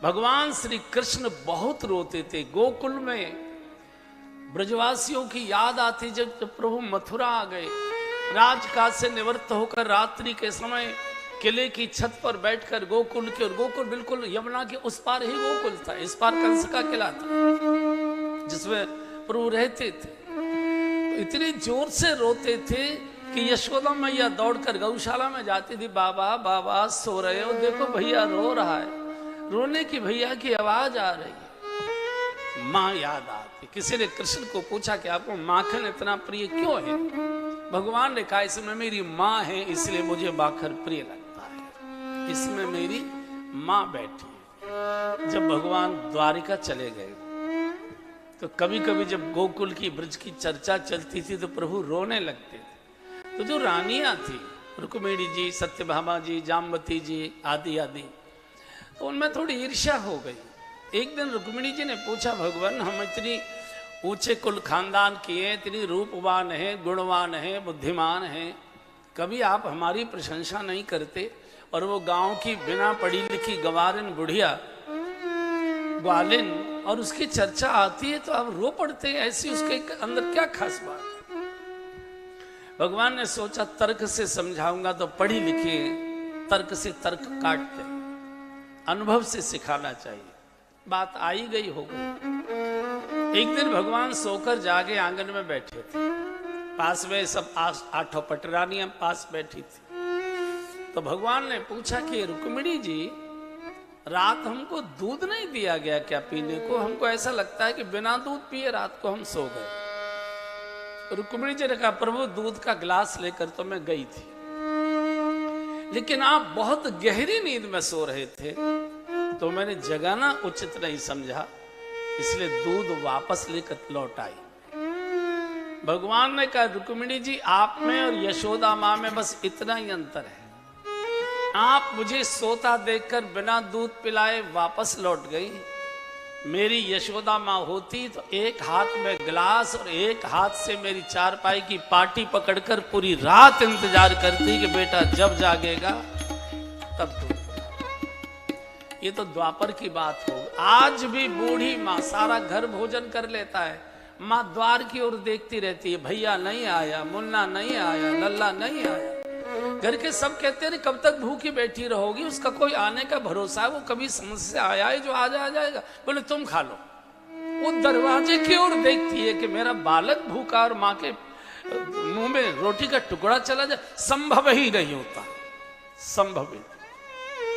भगवान श्री कृष्ण बहुत रोते थे। गोकुल में ब्रजवासियों की याद आती जब प्रभु मथुरा आ गए, राजकाज से निवृत्त होकर रात्रि के समय किले की छत पर बैठकर गोकुल के, और गोकुल बिल्कुल यमुना के उस पार ही गोकुल था, इस पार कंस का किला था जिसमें प्रभु रहते थे। तो इतनी जोर से रोते थे कि यशोदा मैया दौड़कर गौशाला में जाती थी, बाबा बाबा सो रहे हो, देखो भैया रो रहा है। रोने की भैया की आवाज आ रही है। माँ याद आती। किसी ने कृष्ण को पूछा कि आपको माखन इतना प्रिय क्यों है? भगवान ने कहा इसमें मेरी माँ है इसलिए मुझे माखन प्रिय लगता है, इसमें मेरी माँ बैठी है। जब भगवान द्वारिका चले गए तो कभी कभी जब गोकुल की ब्रज की चर्चा चलती थी तो प्रभु रोने लगते थे। तो जो रानियां थी, रुक्मिणी जी, सत्यभामा जी, जामवती जी आदि आदि, तो उनमें थोड़ी ईर्ष्या हो गई। एक दिन रुक्मिणी जी ने पूछा, भगवान हम इतनी ऊंचे कुल खानदान किए, इतनी रूपवान है, गुणवान है, बुद्धिमान है, कभी आप हमारी प्रशंसा नहीं करते? और वो गांव की बिना पढ़ी लिखी गवारिन बुढ़िया ग्वालिन, और उसकी चर्चा आती है तो आप रो पड़ते हैं, ऐसी उसके अंदर क्या खास बात है? भगवान ने सोचा तर्क से समझाऊंगा तो पढ़ी लिखी है, तर्क से तर्क काटते, अनुभव से सिखाना चाहिए। बात आई गई हो गई। एक दिन भगवान सोकर जागे आंगन में बैठे थे, पास में सब आठों पटरानियां पास बैठी थी। तो भगवान ने पूछा कि रुक्मिणी जी, रात हमको दूध नहीं दिया गया क्या पीने को? हमको ऐसा लगता है कि बिना दूध पिए रात को हम सो गए। रुक्मिणी जी ने कहा, प्रभु दूध का गिलास लेकर तो मैं गई थी, लेकिन आप बहुत गहरी नींद में सो रहे थे तो मैंने जगाना उचित नहीं समझा, इसलिए दूध वापस लेकर लौट आई। भगवान ने कहा, रुक्मिणी जी आप में और यशोदा माँ में बस इतना ही अंतर है। आप मुझे सोता देखकर बिना दूध पिलाए वापस लौट गई। मेरी यशोदा माँ होती तो एक हाथ में गिलास और एक हाथ से मेरी चारपाई की पाटी पकड़कर पूरी रात इंतजार करती कि बेटा जब जागेगा तब दूध। ये तो द्वापर की बात हो। आज भी बूढ़ी माँ सारा घर भोजन कर लेता है, माँ द्वार की ओर देखती रहती है, भैया नहीं आया, मुन्ना नहीं आया, लल्ला नहीं आया। घर के सब कहते हैं कब तक भूखी बैठी रहोगी, उसका कोई आने का भरोसा है, वो कभी समस्या आया है जो आज आ जाएगा। बोले तुम खा लो। वो दरवाजे की ओर देखती है कि मेरा बालक भूखा और माँ के मुंह में रोटी का टुकड़ा चला जाए, संभव ही नहीं होता, संभव ही।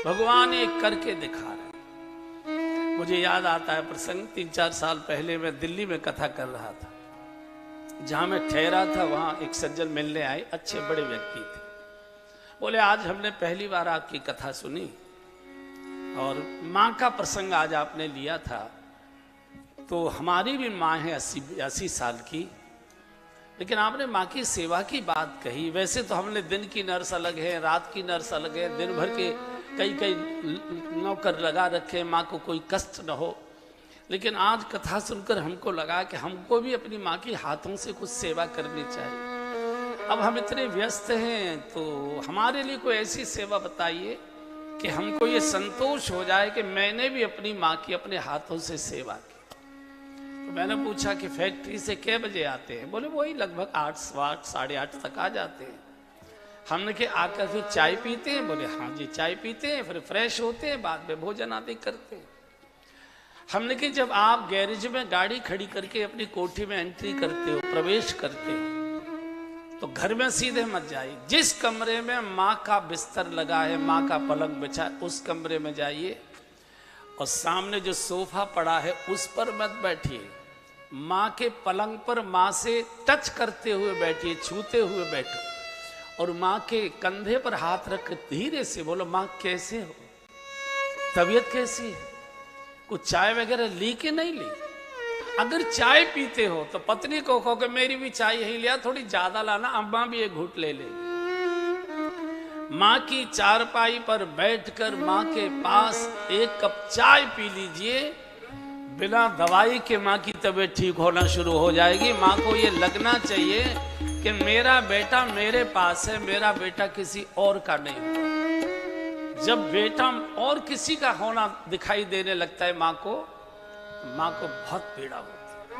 भगवान ये करके दिखा रहे। मुझे याद आता है प्रसंग, 3-4 साल पहले मैं दिल्ली में कथा कर रहा था। जहां मैं ठहरा था वहां एक सज्जन मिलने आए, अच्छे बड़े व्यक्ति थे। बोले आज हमने पहली बार आपकी कथा सुनी और माँ का प्रसंग आज आपने लिया था, तो हमारी भी माँ है 80 साल की, लेकिन आपने माँ की सेवा की बात कही। वैसे तो हमने दिन की नर्स अलग है, रात की नर्स अलग है, दिन भर के कई नौकर लगा रखे, माँ को कोई कष्ट न हो, लेकिन आज कथा सुनकर हमको लगा कि हमको भी अपनी माँ के हाथों से कुछ सेवा करनी चाहिए। अब हम इतने व्यस्त हैं तो हमारे लिए कोई ऐसी सेवा बताइए कि हमको ये संतोष हो जाए कि मैंने भी अपनी माँ की अपने हाथों से सेवा की। तो मैंने पूछा कि फैक्ट्री से कितने बजे आते हैं? बोले वही लगभग 8, 8:30 तक आ जाते हैं। हमने कि आकर फिर चाय पीते हैं? बोले हाँ जी चाय पीते हैं, फिर फ्रेश होते हैं, बाद में भोजन आदि करते हैं। हमने कि जब आप गैरेज में गाड़ी खड़ी करके अपनी कोठी में एंट्री करते हो, प्रवेश करते हो, तो घर में सीधे मत जाइए। जिस कमरे में माँ का बिस्तर लगा है, माँ का पलंग बिछा है, उस कमरे में जाइए और सामने जो सोफा पड़ा है उस पर मत बैठिए। माँ के पलंग पर माँ से टच करते हुए बैठिए, छूते हुए बैठो और माँ के कंधे पर हाथ रख धीरे से बोलो, माँ कैसे हो, तबीयत कैसी है, कुछ चाय वगैरह ली कि नहीं ली? अगर चाय पीते हो तो पत्नी को कहो कि मेरी भी चाय यही लिया, थोड़ी ज्यादा लाना, अम्मा भी एक घूंट ले लेगी। माँ की चारपाई पर बैठकर माँ के पास एक कप चाय पी लीजिए, बिना दवाई के माँ की तबीयत ठीक होना शुरू हो जाएगी। माँ को ये लगना चाहिए कि मेरा बेटा मेरे पास है, मेरा बेटा किसी और का नहीं। जब बेटा और किसी का होना दिखाई देने लगता है माँ को बहुत पीड़ा होती है।